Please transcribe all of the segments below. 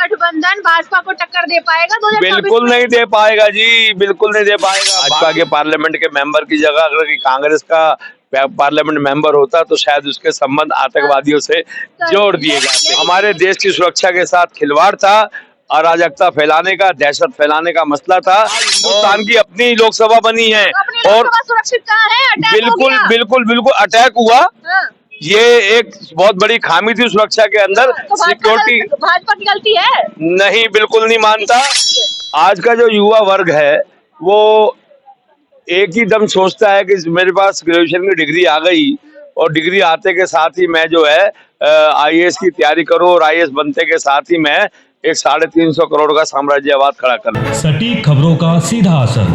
गठबंधन भाजपा को टक्कर दे पाएगा 2024 बिल्कुल नहीं दे पाएगा जी, बिल्कुल नहीं दे पाएगा। भाजपा के पार्लियामेंट के मेंबर की जगह अगर कांग्रेस का पार्लियामेंट मेंबर होता तो शायद उसके संबंध आतंकवादियों से जोड़ दिए जाते। हमारे देश की सुरक्षा के साथ खिलवाड़ था, अराजकता फैलाने का, दहशत फैलाने का मसला था। हिंदुस्तान की अपनी लोकसभा बनी है और सुरक्षित कहाँ है? अटैक हो बिल्कुल गया। बिल्कुल बिल्कुल अटैक हुआ। हाँ। ये एक बहुत बड़ी खामी थी सुरक्षा के अंदर। तो सिक्योरिटी भाजपा की गलती है? नहीं, बिल्कुल नहीं मानता। आज का जो युवा वर्ग है वो एक ही दम सोचता है कि मेरे पास ग्रेजुएशन की डिग्री आ गई और डिग्री आते के साथ ही मैं जो है आईएएस की तैयारी करूं और आईएएस बनते के साथ ही मैं एक 350 करोड़ का साम्राज्यवाद खड़ा कर लूं। सटीक खबरों का सीधा असर।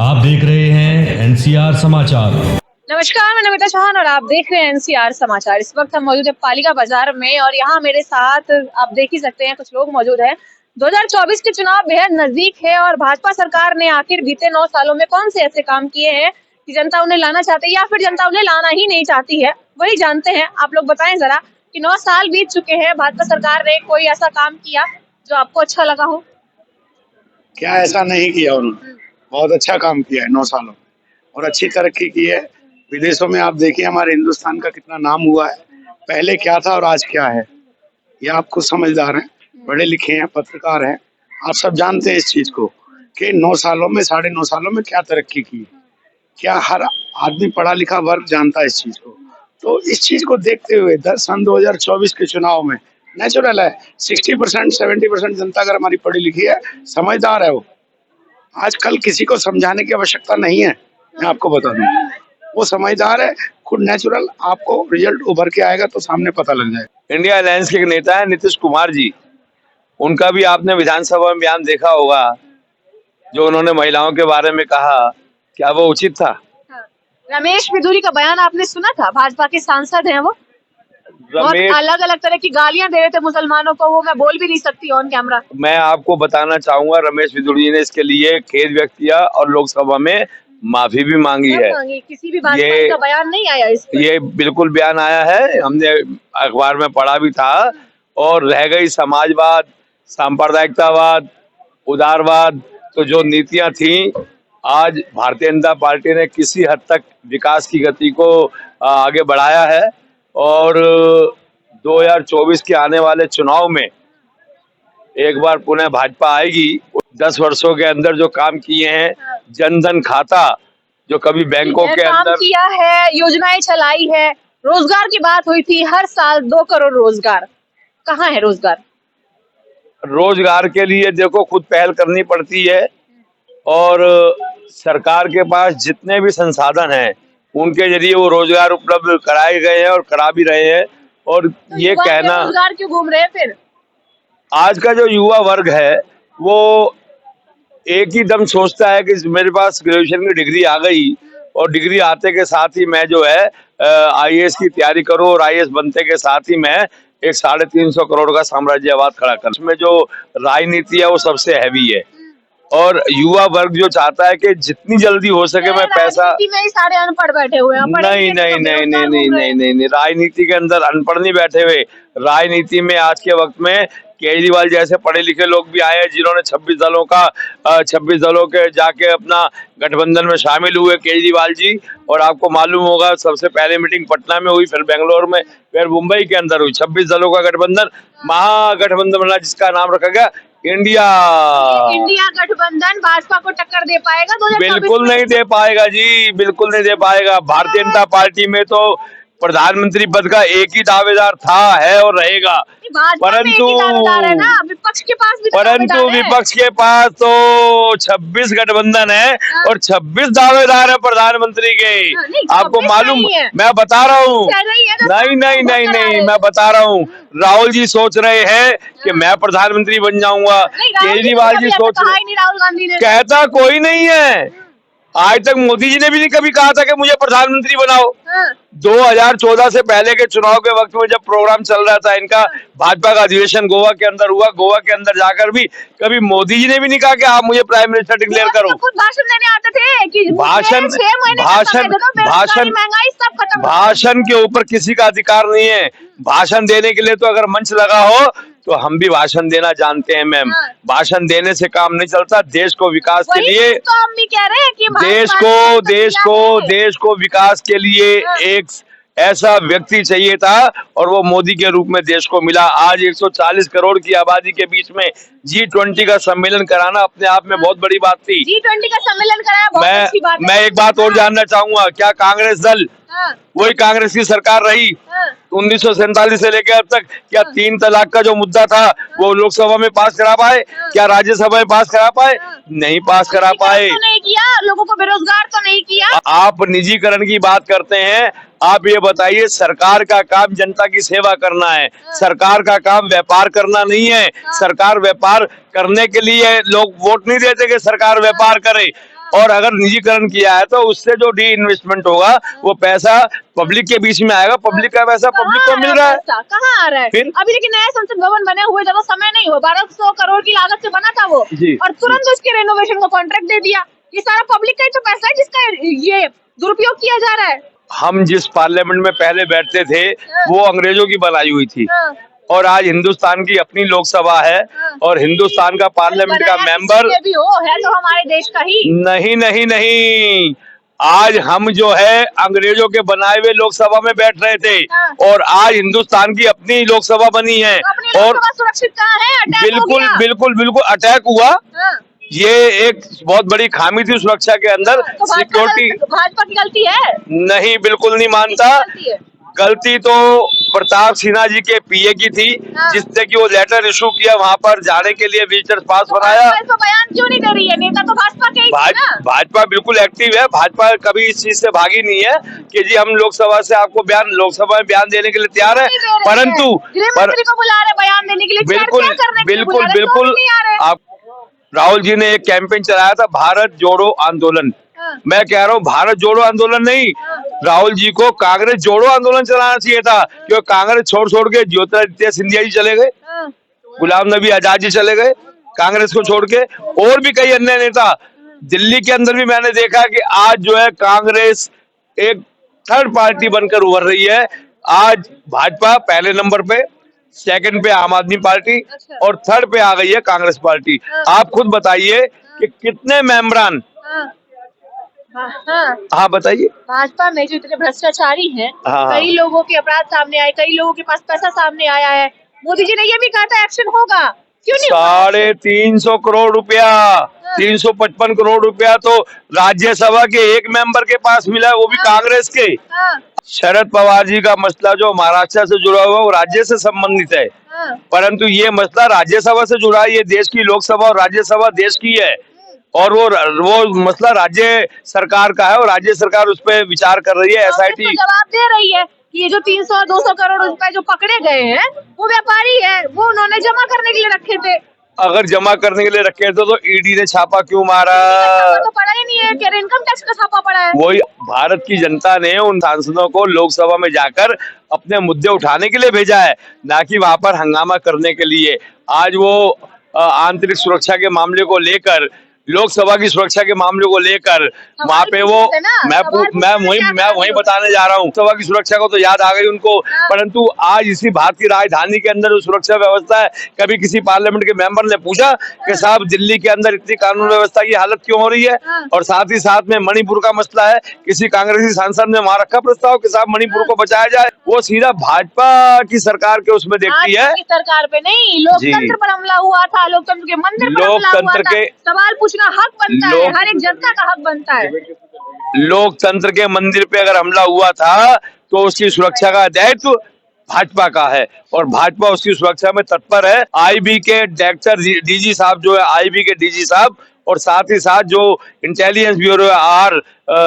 आप देख रहे हैं एनसीआर समाचार। नमस्कार, मैं नमिता चौहान और आप देख रहे हैं एनसीआर समाचार। इस वक्त हम मौजूद है पालिका बाजार में और यहाँ मेरे साथ आप देख ही सकते हैं कुछ लोग मौजूद हैं। 2024 के चुनाव बेहद नजदीक है और भाजपा सरकार ने आखिर बीते 9 सालों में कौन से ऐसे काम किए हैं कि जनता उन्हें लाना चाहती है या फिर जनता उन्हें लाना ही नहीं चाहती है, वही जानते हैं। आप लोग बताएं जरा कि 9 साल बीत चुके हैं, भाजपा सरकार ने कोई ऐसा काम किया जो आपको अच्छा लगा हो? क्या ऐसा नहीं किया उन्होंने? बहुत अच्छा काम किया है 9 सालों में और अच्छी तरक्की की है। विदेशों में आप देखिए हमारे हिंदुस्तान का कितना नाम हुआ है, पहले क्या था और आज क्या है। ये आप खुद समझदार हैं, पढ़े लिखे हैं, पत्रकार हैं, आप सब जानते हैं इस चीज को कि 9 सालों में 9.5 सालों में क्या तरक्की की है। क्या हर आदमी पढ़ा लिखा वर्ग जानता है इस चीज को। तो इस चीज को देखते हुए सन 2024 के चुनाव में नेचुरल है 60% 70% जनता अगर हमारी पढ़ी लिखी है, समझदार है, वो आजकल किसी को समझाने की आवश्यकता नहीं है। मैं आपको बता दूं, वो समझदार है, खुद नेचुरल। आपको रिजल्ट उभर के आएगा तो सामने पता लग जाएगा। इंडिया अलायंस के एक नेता है नीतीश कुमार जी, उनका भी आपने विधानसभा में बयान देखा होगा जो उन्होंने महिलाओं के बारे में कहा। क्या वो उचित था? रमेश बिधूरी का बयान आपने सुना था? भाजपा के सांसद हैं वो, बहुत अलग अलग तरह की गालियां दे रहे थे मुसलमानों को, वो मैं बोल भी नहीं सकती ऑन कैमरा। मैं आपको बताना चाहूंगा रमेश बिधूरी जी ने इसके लिए खेद व्यक्त किया और लोकसभा में माफी भी मांगी है। किसी भी भाजपा का बयान नहीं आया इस पर। ये बिल्कुल बयान आया है, हमने अखबार में पढ़ा भी था। और रह गई समाजवाद, सांप्रदायिकतावाद, उदारवाद, तो जो नीतियां थी आज भारतीय जनता पार्टी ने किसी हद तक विकास की गति को आगे बढ़ाया है और 2024 के आने वाले चुनाव में एक बार पुनः भाजपा आएगी। 10 वर्षों के अंदर जो काम किए हैं, जनधन खाता जो कभी बैंकों के अंदर किया है, योजनाएं चलाई है, रोजगार की बात हुई थी, हर साल 2 करोड़ रोजगार। कहाँ है रोजगार? रोजगार के लिए देखो खुद पहल करनी पड़ती है और सरकार के पास जितने भी संसाधन हैं उनके जरिए वो रोजगार उपलब्ध कराए गए हैं और करा भी रहे हैं। और तो ये कहना, रोजगार क्यों घूम रहे हैं फिर? आज का जो युवा वर्ग है वो एक ही दम सोचता है कि मेरे पास ग्रेजुएशन की डिग्री आ गई और डिग्री आते के साथ ही मैं जो है आईएएस की तैयारी करूं और आईएएस बनते के साथ ही मैं एक 350 करोड़ का साम्राज्यवाद खड़ा करूं। इसमें जो राजनीति है वो सबसे हैवी है और युवा वर्ग जो चाहता है कि जितनी जल्दी हो सके मैं पैसा। में ही सारे अनपढ़ बैठे हुए हैं। नहीं नहीं नहीं नहीं नहीं नहीं नहीं नहीं, राजनीति के अंदर अनपढ़ नहीं बैठे हुए। राजनीति में आज के वक्त में केजरीवाल जैसे पढ़े लिखे लोग भी आए हैं जिन्होंने 26 दलों के जाके अपना गठबंधन में शामिल हुए केजरीवाल जी। और आपको मालूम होगा सबसे पहले मीटिंग पटना में हुई, फिर बेंगलोर में, फिर मुंबई के अंदर हुई। 26 दलों का गठबंधन, महागठबंधन बना जिसका नाम रखा गया इंडिया गठबंधन भाजपा को टक्कर दे पाएगा 2024 बिल्कुल नहीं दे पाएगा जी, बिल्कुल नहीं दे पाएगा। भारतीय जनता पार्टी में तो प्रधानमंत्री पद का एक ही दावेदार था, है और रहेगा। परंतु विपक्ष के पास तो 26 गठबंधन है और 26 दावेदार है प्रधानमंत्री के। आपको मालूम, मैं बता रहा हूँ, नहीं नहीं नहीं नहीं, मैं बता रहा हूँ, राहुल जी सोच रहे हैं कि मैं प्रधानमंत्री बन जाऊंगा। केजरीवाल जी सोच रहे, कहता कोई नहीं है। आज तक मोदी जी ने भी नहीं कभी कहा था कि मुझे प्रधानमंत्री बनाओ। 2014 से पहले के चुनाव के वक्त में जब प्रोग्राम चल रहा था इनका, भाजपा का अधिवेशन गोवा के अंदर हुआ, गोवा के अंदर जाकर भी कभी मोदी जी ने भी नहीं कहा कि आप मुझे प्राइम मिनिस्टर डिक्लेयर करो। भाषण देने आते थे कि भाषण के ऊपर किसी का अधिकार नहीं है। भाषण देने के लिए तो अगर मंच लगा हो तो हम भी भाषण देना जानते हैं मैम। हाँ। भाषण देने से काम नहीं चलता, देश को विकास के वही लिए, तो हम भी कह रहे हैं कि देश को विकास के लिए एक ऐसा व्यक्ति चाहिए था और वो मोदी के रूप में देश को मिला। आज 140 करोड़ की आबादी के बीच में G20 का सम्मेलन कराना अपने आप में बहुत बड़ी बात थी। G20 का सम्मेलन कराया, बहुत अच्छी बात है। मैं एक बात और जानना चाहूंगा, क्या कांग्रेस दल हाँ, वही कांग्रेस की सरकार रही हाँ, 1947 से लेकर अब तक? क्या 3 तलाक का जो मुद्दा था वो लोकसभा में पास करा पाए? क्या राज्यसभा में पास करा पाए? नहीं पास करा पाए। तो नहीं किया, लोगों को बेरोजगार तो नहीं किया। आप निजीकरण की बात करते हैं, आप ये बताइए, सरकार का काम जनता की सेवा करना है, सरकार का काम व्यापार करना नहीं है। सरकार व्यापार करने के लिए लोग वोट नहीं देते कि सरकार व्यापार करे। और अगर निजीकरण किया है तो उससे जो डी इन्वेस्टमेंट होगा वो पैसा पब्लिक के बीच में आएगा, पब्लिक का पैसा पब्लिक को मिल रहा है। कहाँ आ रहा है? फिर अभी लेकिन नया संसद भवन बने हुए ज्यादा समय नहीं हुआ, 1200 करोड़ की लागत से बना था वो, जी, और तुरंत उसके रेनोवेशन का कॉन्ट्रैक्ट दे दिया। ये सारा पब्लिक का ही तो पैसा है जिसका ये दुरुपयोग किया जा रहा है। हम जिस पार्लियामेंट में पहले बैठते थे वो अंग्रेजों की बनाई हुई थी, और आज हिंदुस्तान की अपनी लोकसभा है और हिंदुस्तान का पार्लियामेंट का मेंबर भी हो है तो हमारे देश का ही नहीं। नहीं नहीं, आज हम जो है अंग्रेजों के बनाए हुए लोकसभा में बैठ रहे थे और आज हिंदुस्तान की अपनी लोकसभा बनी है। तो और सुरक्षित कहाँ है? अटैक हो बिल्कुल गया। बिल्कुल बिल्कुल अटैक हुआ। ये एक बहुत बड़ी खामी थी सुरक्षा के अंदर, तो सिक्योरिटी। भाजपा की गलती है? नहीं, बिल्कुल नहीं मानता। गलती तो प्रताप सिन्हा जी के पीए की थी, जिसने कि वो लेटर इशू किया, वहां पर जाने के लिए विजिटर्स पास बनाया। तो बयान क्यों नहीं दे रही है? नेता तो भाजपा के ही थे ना। भाजपा बिल्कुल एक्टिव है, भाजपा कभी इस चीज से भागी नहीं है कि जी हम लोकसभा से आपको लोकसभा में बयान देने के लिए तैयार है, परंतु गृहमंत्री को बुला रहे बयान देने के लिए, बिल्कुल बिल्कुल बिल्कुल। आप राहुल जी ने एक कैंपेन चलाया था, भारत जोड़ो आंदोलन। मैं कह रहा हूँ भारत जोड़ो आंदोलन नहीं, राहुल जी को कांग्रेस जोड़ो आंदोलन चलाना चाहिए था, क्योंकि कांग्रेस छोड़ के ज्योतिरादित्य सिंधिया जी चले गए, गुलाम नबी आजाद जी चले गए कांग्रेस को छोड़ के, और भी कई अन्य नेता। दिल्ली के अंदर भी मैंने देखा कि आज जो है कांग्रेस एक थर्ड पार्टी बनकर उभर रही है। आज भाजपा पहले नंबर पे, सेकंड पे आम आदमी पार्टी और थर्ड पे आ गई है कांग्रेस पार्टी। आप खुद बताइए कि कितने मेंबरान। हाँ बताइए। भाजपा में जो इतने भ्रष्टाचारी हैं, हाँ, कई लोगों के अपराध सामने आए, कई लोगों के पास पैसा सामने आया है। मोदी जी ने ये भी कहा था एक्शन होगा, क्यों नहीं? 350 करोड़ रुपया, 355 करोड़ रुपया तो राज्यसभा के एक मेंबर के पास मिला है, वो भी कांग्रेस के। शरद पवार जी का मसला जो महाराष्ट्र से जुड़ा हुआ है वो राज्य से संबंधित है, परंतु ये मसला राज्यसभा से जुड़ा है। ये देश की लोकसभा और राज्यसभा देश की है, और वो मसला राज्य सरकार का है और राज्य सरकार उस पर विचार कर रही है। SIT जवाब दे रही है कि ये जो 300-200 करोड़ रुपए जो पकड़े गए हैं वो व्यापारी है, वो उन्होंने जमा करने के लिए रखे थे। अगर जमा करने के लिए रखे थे तो ईडी ने छापा क्यों मारा? तो पड़ा ही नहीं है कि इनकम टैक्स का छापा पड़ा है। वही भारत की जनता ने उन सांसदों को लोकसभा में जाकर अपने मुद्दे उठाने के लिए भेजा है, ना कि वहां पर हंगामा करने के लिए। आज वो आंतरिक सुरक्षा के मामले को लेकर, लोकसभा की सुरक्षा के मामले को लेकर वहाँ पे वो मैं वही बताने जा रहा हूँ। लोकसभा की सुरक्षा को तो याद आ गई उनको, परंतु आज इसी भारत की राजधानी के अंदर जो सुरक्षा व्यवस्था है, कभी किसी पार्लियामेंट के मेंबर ने पूछा कि साहब दिल्ली के अंदर इतनी कानून व्यवस्था की हालत क्यों हो रही है? और साथ ही साथ में मणिपुर का मसला है, किसी कांग्रेसी सांसद ने वहां रखा प्रस्ताव कि साहब मणिपुर को बचाया जाए? वो सीधा भाजपा की सरकार के उसमें देखती है, सरकार पे नहीं, लोकतंत्र पर हमला हुआ था, लोकतंत्र के मंदिर पर हमला हुआ था। सवाल पूछना हक बनता है, हर एक जनता का हक बनता है। लोकतंत्र के मंदिर पे अगर हमला हुआ था तो उसकी सुरक्षा का दायित्व भाजपा का है और भाजपा उसकी सुरक्षा में तत्पर है। IB के डायरेक्टर DG साहब जो है, IB के DG साहब, और साथ ही साथ जो इंटेलिजेंस ब्यूरो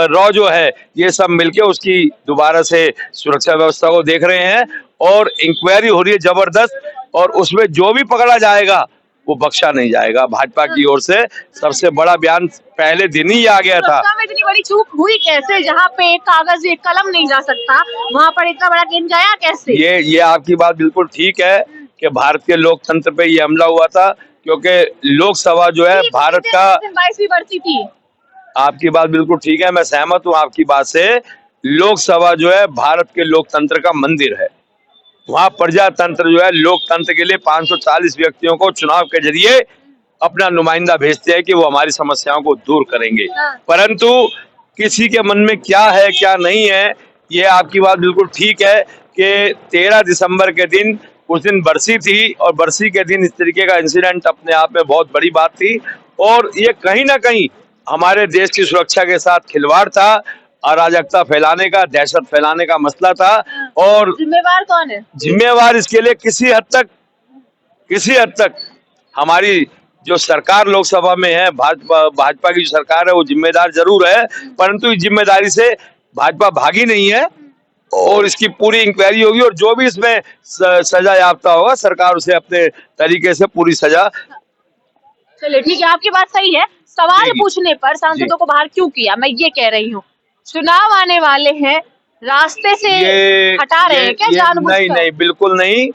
रॉ जो है, ये सब मिलके उसकी दोबारा से सुरक्षा व्यवस्था को देख रहे हैं और इंक्वायरी हो रही है जबरदस्त, और उसमें जो भी पकड़ा जाएगा वो बख्शा नहीं जाएगा। भाजपा की ओर से सबसे बड़ा बयान पहले दिन ही आ गया था। इतनी बड़ी चूक हुई कैसे? जहाँ पे एक कागज एक कलम नहीं जा सकता, वहाँ पर इतना बड़ा गेम गया कैसे? ये आपकी बात बिल्कुल ठीक है कि भारत के लोकतंत्र पे ये हमला हुआ था, क्योंकि लोकसभा जो है भारत का 22वीं बढ़ती थी। आपकी बात बिल्कुल ठीक है, मैं सहमत हूँ आपकी बात से। लोकसभा जो है भारत के लोकतंत्र का मंदिर है, वहाँ प्रजातंत्र जो है लोकतंत्र के लिए 540 व्यक्तियों को चुनाव के जरिए अपना नुमाइंदा भेजते हैं कि वो हमारी समस्याओं को दूर करेंगे। परंतु किसी के मन में क्या है क्या नहीं है, ये आपकी बात बिल्कुल ठीक है कि 13 दिसंबर के दिन उस दिन बरसी थी और बरसी के दिन इस तरीके का इंसिडेंट अपने आप में बहुत बड़ी बात थी और ये कहीं ना कहीं हमारे देश की सुरक्षा के साथ खिलवाड़ था, अराजकता फैलाने का, दहशत फैलाने का मसला था। और जिम्मेवार कौन है? जिम्मेवार इसके लिए किसी हद तक हमारी जो सरकार लोकसभा में है, भाजपा की जो सरकार है वो जिम्मेदार जरूर है, परंतु इस जिम्मेदारी से भाजपा भागी नहीं है और इसकी पूरी इंक्वायरी होगी और जो भी इसमें सजा याफ्ता होगा सरकार उसे अपने तरीके से पूरी सजा। चलिए ठीक है, आपकी बात सही है। सवाल पूछने पर सांसदों को बाहर क्यों किया, मैं ये कह रही हूँ चुनाव आने वाले हैं, रास्ते से हटा रहे हैं क्या जानबूझकर? नहीं, बिल्कुल नहीं।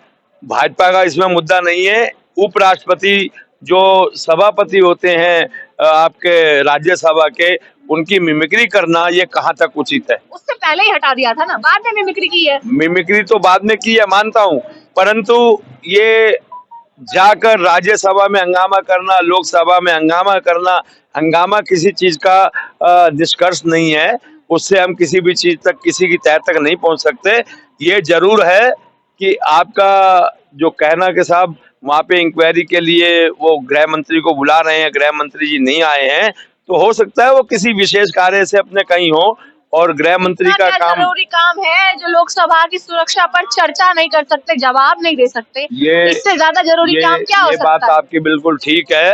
भाजपा का इसमें मुद्दा नहीं है। उपराष्ट्रपति जो सभापति होते हैं आपके राज्यसभा के, उनकी मिमिक्री करना ये कहाँ तक उचित है? उससे पहले ही हटा दिया था ना, बाद में मिमिक्री की है। मिमिक्री तो बाद में की है, मानता हूँ, परंतु ये जाकर राज्यसभा में हंगामा करना, लोकसभा में हंगामा करना, हंगामा किसी चीज का निष्कर्ष नहीं है। उससे हम किसी भी चीज तक, किसी की तह तक नहीं पहुंच सकते। ये जरूर है कि आपका जो कहना कि साहब वहां पे इंक्वायरी के लिए वो गृह मंत्री को बुला रहे हैं, गृह मंत्री जी नहीं आए हैं, तो हो सकता है वो किसी विशेष कार्य से अपने कहीं हो और गृह मंत्री का काम, जरूरी काम है जो लोकसभा की सुरक्षा पर चर्चा नहीं कर सकते, जवाब नहीं दे सकते, इससे ज्यादा जरूरी काम क्या हो सकता है? ये बात आपकी बिल्कुल ठीक है।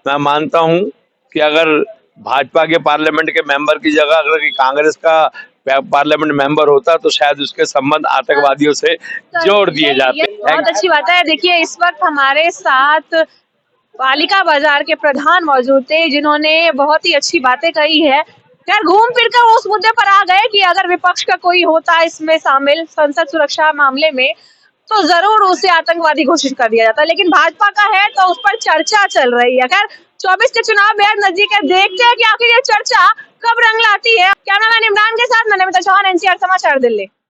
मैं मानता हूं कि अगर भाजपा के पार्लियामेंट के मेंबर की जगह अगर कांग्रेस का पार्लियामेंट मेंबर होता तो शायद उसके संबंध आतंकवादियों से जोड़ दिए जाते। बहुत अच्छी बात है। देखिए इस वक्त हमारे साथ पालिका बाजार के प्रधान मौजूद थे जिन्होंने बहुत ही अच्छी बातें कही है। खैर घूम फिर कर उस मुद्दे पर आ गए कि अगर विपक्ष का कोई होता इसमें शामिल संसद सुरक्षा मामले में तो जरूर उसे आतंकवादी घोषित कर दिया जाता, लेकिन भाजपा का है तो उस पर चर्चा चल रही है। खैर 24 के चुनाव बेहद नजदीक है, देखते हैं कि आखिर ये चर्चा कब रंग लाती है। कैमरामैन इमरान के साथ मैं नमिता चौहान, NCR समाचार, दिल्ली।